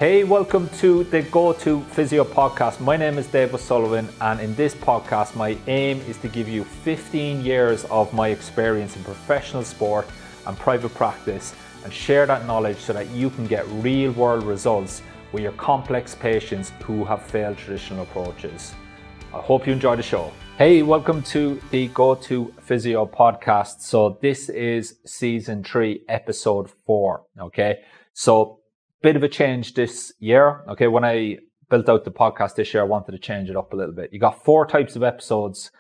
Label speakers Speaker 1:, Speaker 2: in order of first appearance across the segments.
Speaker 1: Hey, welcome to the Go-To Physio Podcast. My name is Dave O'Sullivan, and in this podcast, my aim is to give you 15 years of my experience in professional sport and private practice and share that knowledge so that you can get real-world results with your complex patients who have failed traditional approaches. I hope you enjoy the show. Hey, welcome to the Go-To Physio Podcast. So this is season 3, episode 4. Okay, so bit of a change this year. Okay, when I built out the podcast this year, I wanted to change it up a little bit. You got 4 types of episodes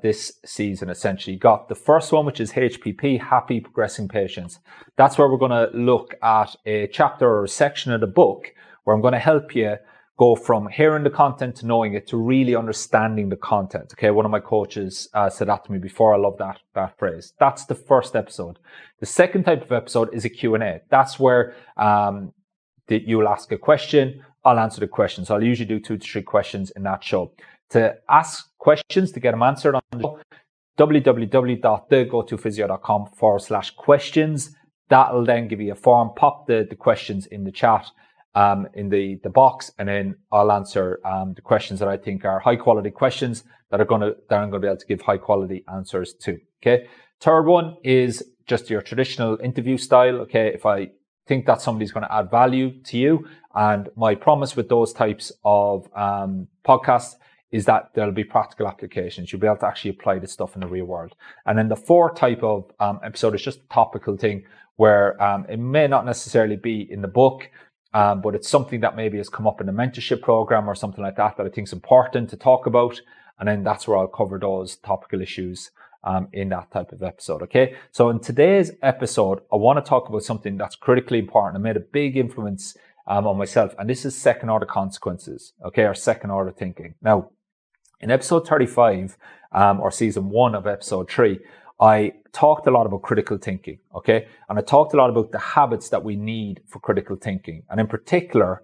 Speaker 1: this season, essentially. You got the first one, which is HPP, Happy Progressing Patients. That's where we're going to look at a chapter or a section of the book where I'm going to help you go from hearing the content to knowing it to really understanding the content. Okay, one of my coaches said that to me before. I love that phrase. That's the first episode. The second type of episode is a Q&A. That's where that you'll ask a question, I'll answer the question. So I'll usually do 2 to 3 questions in that show. To ask questions, to get them answered on the show, www.thegotophysio.com/questions. That'll then give you a form. Pop the questions in the chat, in the box, and then I'll answer the questions that I think are high quality questions that I'm going to be able to give high quality answers to. Okay. Third one is just your traditional interview style. Okay. If I think that somebody's going to add value to you. And my promise with those types of podcasts is that there'll be practical applications. You'll be able to actually apply this stuff in the real world. And then the fourth type of episode is just a topical thing where it may not necessarily be in the book, but it's something that maybe has come up in a mentorship program or something like that I think is important to talk about. And then that's where I'll cover those topical issues in that type of episode. Okay. So in today's episode, I want to talk about something that's critically important and made a big influence on myself. And this is second order consequences. Okay. Or second order thinking. Now, in episode 35, or season 1 of episode 3, I talked a lot about critical thinking. Okay. And I talked a lot about the habits that we need for critical thinking. And in particular,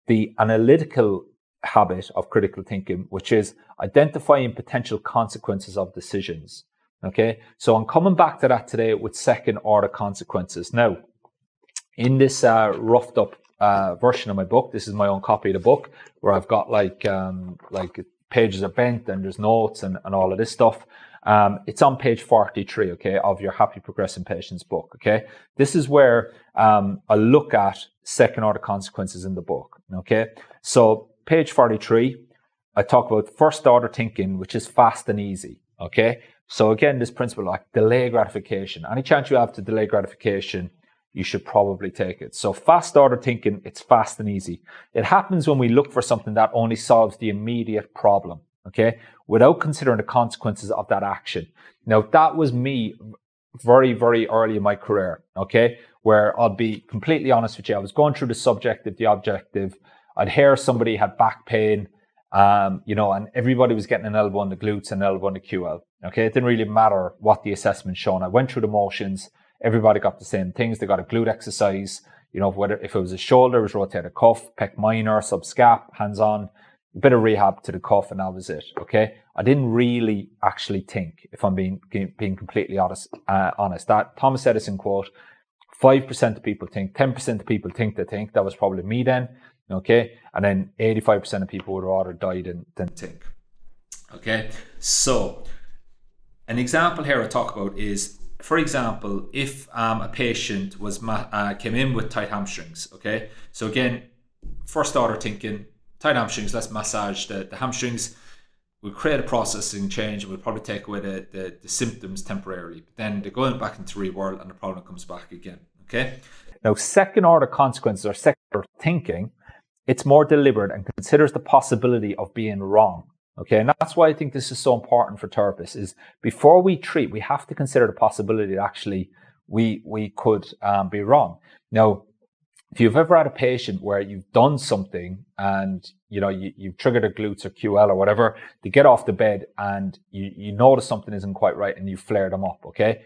Speaker 1: the analytical habit of critical thinking, which is identifying potential consequences of decisions. Okay, so I'm coming back to that today with second order consequences. Now, in this roughed up version of my book, this is my own copy of the book where I've got like pages are bent and there's notes and all of this stuff. It's on page 43, okay, of your Happy Progressing Patients book. Okay, this is where I look at second order consequences in the book. Okay, so page 43, I talk about first order thinking, which is fast and easy. Okay. So again, this principle like delay gratification. Any chance you have to delay gratification, you should probably take it. So fast order thinking, it's fast and easy. It happens when we look for something that only solves the immediate problem, okay, without considering the consequences of that action. Now, that was me very, very early in my career, okay, where I'll be completely honest with you. I was going through the subjective, the objective. I'd hear somebody had back pain, and everybody was getting an elbow on the glutes and an elbow on the QL. Okay, it didn't really matter what the assessment shown. I went through the motions. Everybody got the same things. They got a glute exercise. Whether if it was a shoulder, it was rotator cuff, pec minor, subscap, hands on, a bit of rehab to the cuff, and that was it. Okay, I didn't really actually think, if I'm being completely honest. That Thomas Edison quote: 5% of people think, 10% of people think they think. That was probably me then. Okay, and then 85% of people would rather die than think. Okay, so an example here I talk about is, for example, if a patient was came in with tight hamstrings. Okay, so again, first order thinking, tight hamstrings. Let's massage the hamstrings. We'll create a processing change. We'll probably take away the symptoms temporarily, but then they're going back into the real world and the problem comes back again. Okay. Now, second order consequences or second order thinking, it's more deliberate and considers the possibility of being wrong. Okay, and that's why I think this is so important for therapists, is before we treat, we have to consider the possibility that actually we could be wrong. Now, if you've ever had a patient where you've done something and you've triggered a glutes or QL or whatever, they get off the bed and you notice something isn't quite right and you flare them up. Okay,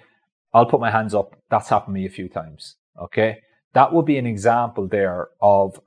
Speaker 1: I'll put my hands up. That's happened to me a few times. Okay, that would be an example there of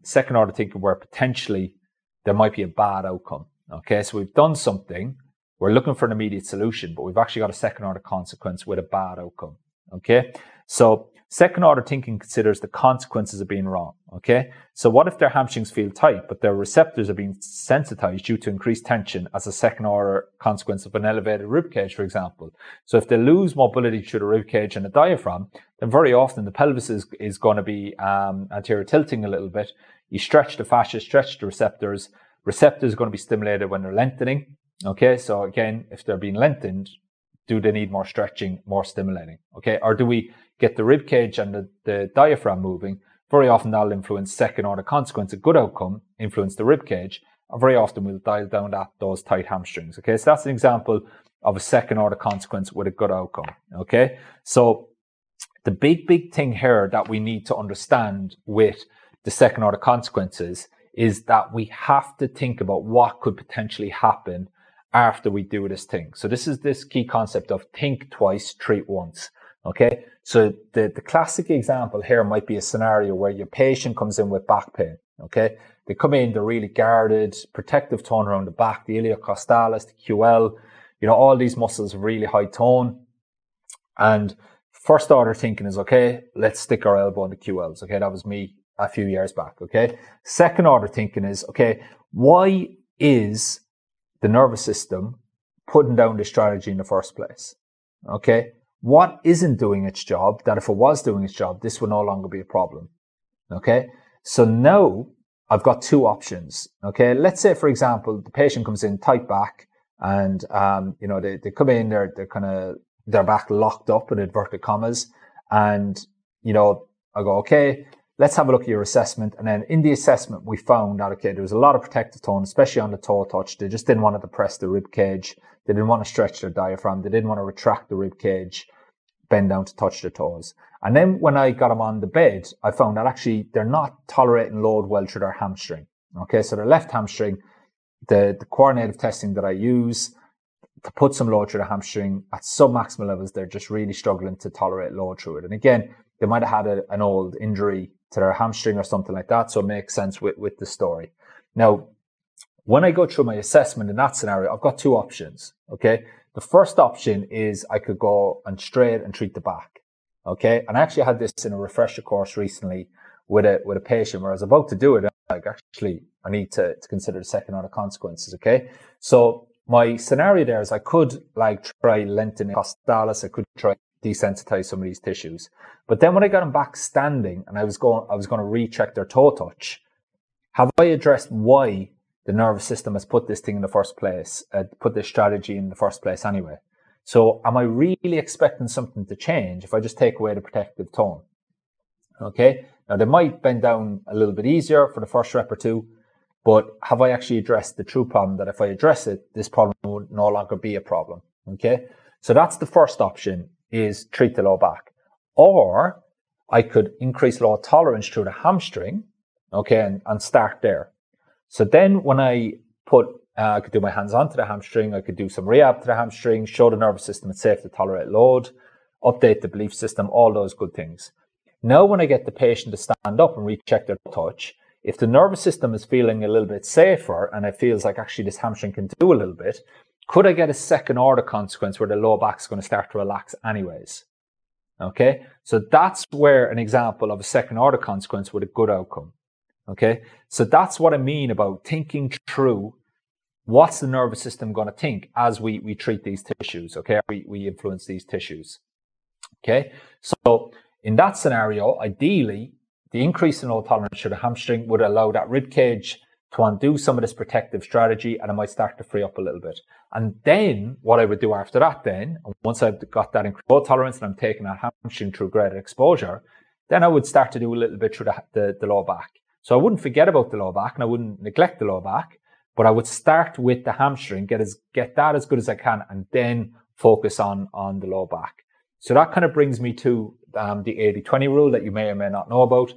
Speaker 1: second order thinking where potentially there might be a bad outcome. Okay, so we've done something, we're looking for an immediate solution, but we've actually got a second order consequence with a bad outcome. Okay, so Second order thinking considers the consequences of being wrong. Okay. So what if their hamstrings feel tight, but their receptors are being sensitized due to increased tension as a second order consequence of an elevated rib cage, for example? So if they lose mobility through the rib cage and the diaphragm, then very often the pelvis is going to be anterior tilting a little bit. You stretch the fascia, stretch the receptors. Receptors are going to be stimulated when they're lengthening. Okay. So again, if they're being lengthened, do they need more stretching, more stimulating? Okay. Or do we get the rib cage and the diaphragm moving? Very often that'll influence second order consequence. A good outcome influence the rib cage. And very often we'll dial down those tight hamstrings. Okay. So that's an example of a second order consequence with a good outcome. Okay. So the big thing here that we need to understand with the second order consequences is that we have to think about what could potentially happen after we do this thing. So this is this key concept of think twice, treat once. Okay. So the classic example here might be a scenario where your patient comes in with back pain. Okay. They come in, they're really guarded, protective tone around the back, the iliocostalis, the QL, all these muscles have really high tone. And first order thinking is, okay, let's stick our elbow on the QLs. Okay. That was me a few years back. Okay. Second order thinking is, okay, why is the nervous system putting down the strategy in the first place? Okay. What isn't doing its job that if it was doing its job, this would no longer be a problem? Okay. So now I've got two options. Okay. Let's say, for example, the patient comes in tight back and, they come in, they're kind of, their back locked up in inverted commas. And, I go, okay, let's have a look at your assessment. And then in the assessment, we found that, okay, there was a lot of protective tone, especially on the toe touch. They just didn't want to depress the rib cage. They didn't want to stretch their diaphragm. They didn't want to retract the rib cage, bend down to touch their toes. And then when I got them on the bed, I found that actually they're not tolerating load well through their hamstring. Okay. So their left hamstring, the coordinative testing that I use to put some load through the hamstring at submaximal levels, they're just really struggling to tolerate load through it. And again, they might have had an old injury to their hamstring or something like that. So it makes sense with the story. Now, when I go through my assessment in that scenario, I've got two options. Okay. The first option is I could go and straight and treat the back. Okay. And I actually had this in a refresher course recently with a patient where I was about to do it. Like, actually, I need to consider the second order consequences. Okay. So my scenario there is I could try lengthening costalis. I could try desensitize some of these tissues. But then when I got them back standing and I was going to recheck their toe touch, have I addressed why the nervous system has put this thing in the first place, put this strategy in the first place anyway? So am I really expecting something to change if I just take away the protective tone? Okay. Now they might bend down a little bit easier for the first rep or two, but have I actually addressed the true problem that if I address it, this problem would no longer be a problem? Okay. So that's the first option, is treat the low back. Or I could increase load tolerance through the hamstring. Okay. And start there. So then when I I could do my hands onto the hamstring, I could do some rehab to the hamstring, show the nervous system it's safe to tolerate load, update the belief system, all those good things. Now, when I get the patient to stand up and recheck their touch, if the nervous system is feeling a little bit safer and it feels like actually this hamstring can do a little bit, could I get a second order consequence where the low back is going to start to relax anyways? Okay. So that's where an example of a second order consequence with a good outcome. Okay. So that's what I mean about thinking through what's the nervous system going to think as we treat these tissues. Okay. We influence these tissues. Okay. So in that scenario, ideally, the increase in load tolerance through the hamstring would allow that rib cage to undo some of this protective strategy, and it might start to free up a little bit. And then what I would do after that then, once I've got that increased load tolerance and I'm taking that hamstring through greater exposure, then I would start to do a little bit through the low back. So I wouldn't forget about the low back and I wouldn't neglect the low back, but I would start with the hamstring, get that as good as I can, and then focus on the low back. So that kind of brings me to the 80-20 rule that you may or may not know about.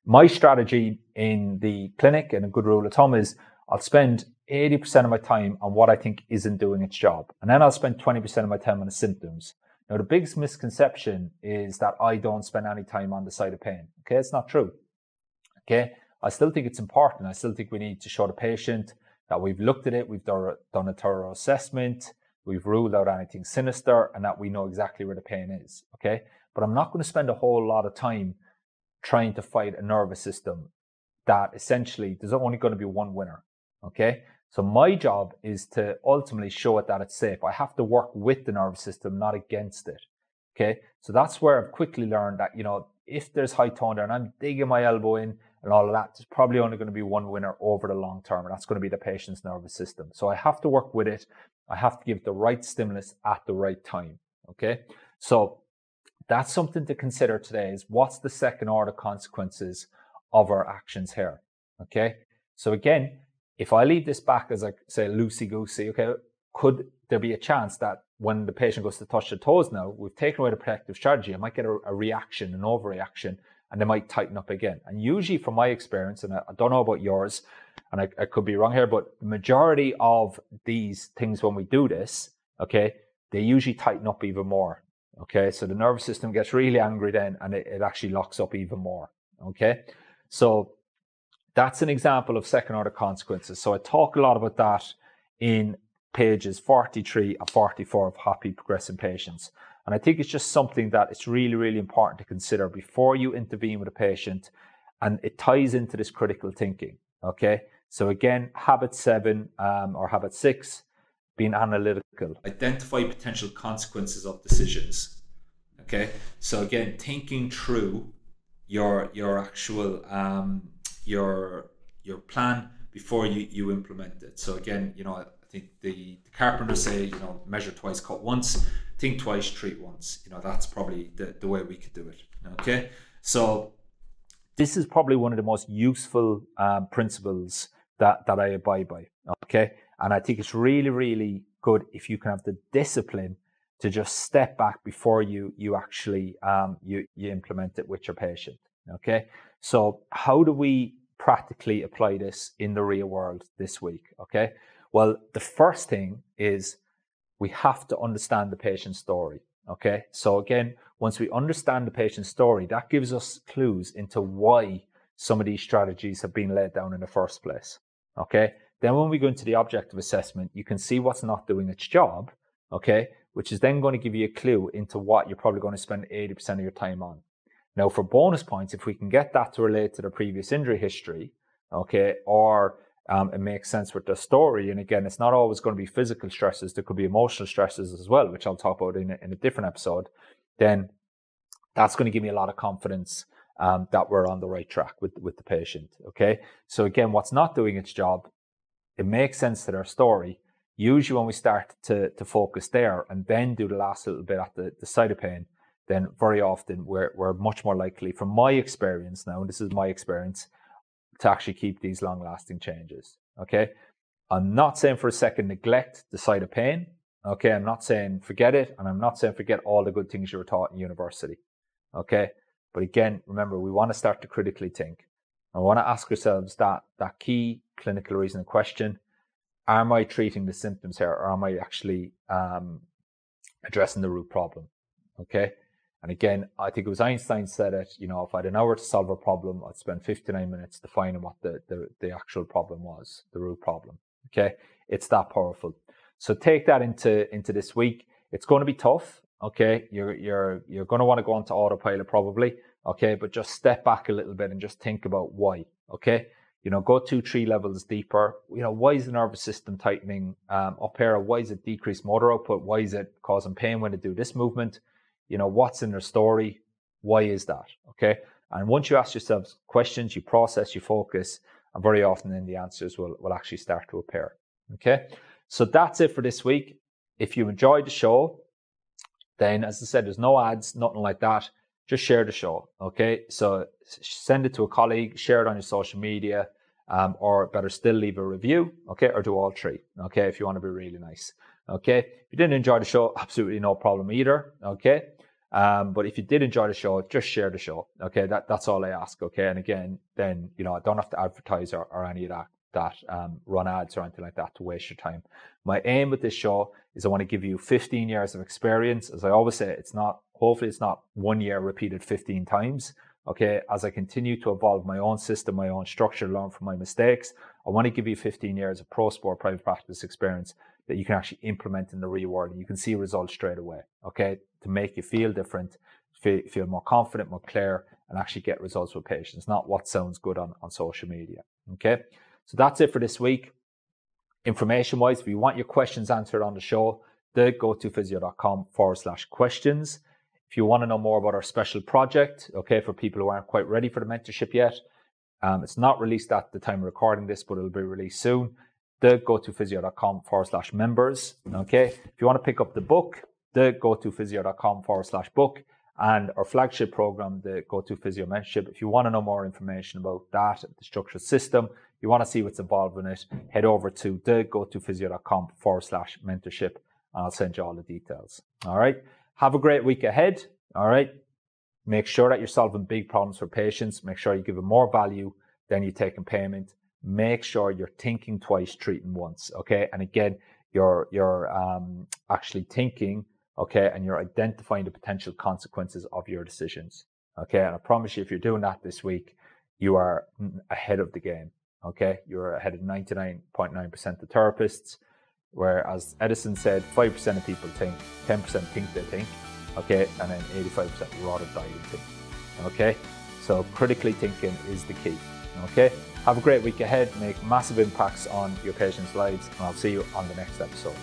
Speaker 1: My strategy in the clinic, and a good rule of thumb, is I'll spend 80% of my time on what I think isn't doing its job. And then I'll spend 20% of my time on the symptoms. Now, the biggest misconception is that I don't spend any time on the side of pain. Okay, it's not true. Okay, I still think it's important. I still think we need to show the patient that we've looked at it, we've done a thorough assessment, we've ruled out anything sinister, and that we know exactly where the pain is. Okay, but I'm not going to spend a whole lot of time trying to fight a nervous system that essentially there's only going to be one winner. Okay. So my job is to ultimately show it that it's safe. I have to work with the nervous system, not against it. Okay. So that's where I've quickly learned that, if there's high tone there and I'm digging my elbow in and all of that, there's probably only going to be one winner over the long term, and that's going to be the patient's nervous system. So I have to work with it. I have to give the right stimulus at the right time. Okay. So that's something to consider today, is what's the second order consequences of our actions here. Okay. So again, if I leave this back as I say loosey-goosey, okay, could there be a chance that when the patient goes to touch the toes now, we've taken away the protective strategy, I might get a reaction, an overreaction, and they might tighten up again. And usually from my experience, and I don't know about yours, and I could be wrong here, but the majority of these things when we do this, okay, they usually tighten up even more. Okay, so the nervous system gets really angry then, and it actually locks up even more. Okay, so that's an example of second order consequences. So I talk a lot about that in pages 43 and 44 of Happy Progressing Patients. And I think it's just something that it's really, really important to consider before you intervene with a patient. And it ties into this critical thinking. Okay. So again, habit 7 or habit 6, being analytical. Identify potential consequences of decisions. Okay. So again, thinking through your actual your plan before you implement it. So again, I think the carpenters say, measure twice, cut once, think twice, treat once. That's probably the way we could do it. Okay. So this is probably one of the most useful principles that I abide by. Okay. And I think it's really, really good if you can have the discipline to just step back before you actually you implement it with your patient. Okay. So how do we practically apply this in the real world this week? Okay. Well, the first thing is we have to understand the patient's story. Okay. So again, once we understand the patient's story, that gives us clues into why some of these strategies have been laid down in the first place. Okay. Then when we go into the objective assessment, you can see what's not doing its job. Okay. Which is then going to give you a clue into what you're probably going to spend 80% of your time on. Now, for bonus points, if we can get that to relate to the previous injury history, okay, or it makes sense with the story. And again, it's not always going to be physical stresses. There could be emotional stresses as well, which I'll talk about in a different episode. Then that's going to give me a lot of confidence that we're on the right track with the patient. Okay. So again, what's not doing its job, it makes sense to their story. Usually when we start to focus there and then do the last little bit at the side of pain, then very often we're much more likely, from my experience now, and this is my experience, to actually keep these long-lasting changes. Okay. I'm not saying for a second neglect the side of pain. Okay. I'm not saying forget it. And I'm not saying forget all the good things you were taught in university. Okay. But again, remember, we want to start to critically think. And we want to ask ourselves that key clinical reasoning question. Am I treating the symptoms here, or am I actually addressing the root problem? Okay. And again, I think it was Einstein said it, if I had an hour to solve a problem, I'd spend 59 minutes defining what the actual problem was, the root problem. Okay. It's that powerful. So take that into this week. It's going to be tough. Okay. You're going to want to go onto autopilot probably. Okay. But just step back a little bit and just think about why. Okay. Go 2-3 levels deeper. Why is the nervous system tightening up here? Why is it decreased motor output? Why is it causing pain when they do this movement? What's in their story? Why is that? Okay. And once you ask yourselves questions, you process, you focus, and very often then the answers will actually start to appear. Okay. So that's it for this week. If you enjoyed the show, then as I said, there's no ads, nothing like that. Just share the show. Okay. So send it to a colleague, share it on your social media, or better still leave a review. Okay. Or do all 3. Okay. If you want to be really nice. Okay. If you didn't enjoy the show, absolutely no problem either. Okay. But if you did enjoy the show, just share the show. Okay. That's all I ask. Okay. And again, then, I don't have to advertise or any of that, run ads or anything like that to waste your time. My aim with this show is I want to give you 15 years of experience. As I always say, hopefully it's not 1 year repeated 15 times. Okay. As I continue to evolve my own system, my own structure, learn from my mistakes, I want to give you 15 years of pro sport private practice experience that you can actually implement in the real world, and you can see results straight away. Okay. To make you feel different, feel more confident, more clear, and actually get results with patients, not what sounds good on social media. Okay, so that's it for this week. Information wise, if you want your questions answered on the show, the go2physio.com/questions. If you want to know more about our special project, okay, for people who aren't quite ready for the mentorship yet, it's not released at the time of recording this, but it'll be released soon. The go2physio.com/members. Okay, if you want to pick up the book, the go2physio.com/book, and our flagship program, the Go-To Physio Mentorship. If you want to know more information about that, the structured system, you want to see what's involved in it, head over to the go2physio.com/mentorship, and I'll send you all the details. All right. Have a great week ahead. All right. Make sure that you're solving big problems for patients. Make sure you give them more value than you take in payment. Make sure you're thinking twice, treating once. Okay. And again, you're actually thinking, okay, and you're identifying the potential consequences of your decisions. Okay. And I promise you, if you're doing that this week, you are ahead of the game. Okay. You're ahead of 99.9% of therapists. Whereas Edison said 5% of people think, 10% think they think, okay, and then 85% rather die than think, okay? So critically thinking is the key, okay? Have a great week ahead, make massive impacts on your patients' lives, and I'll see you on the next episode.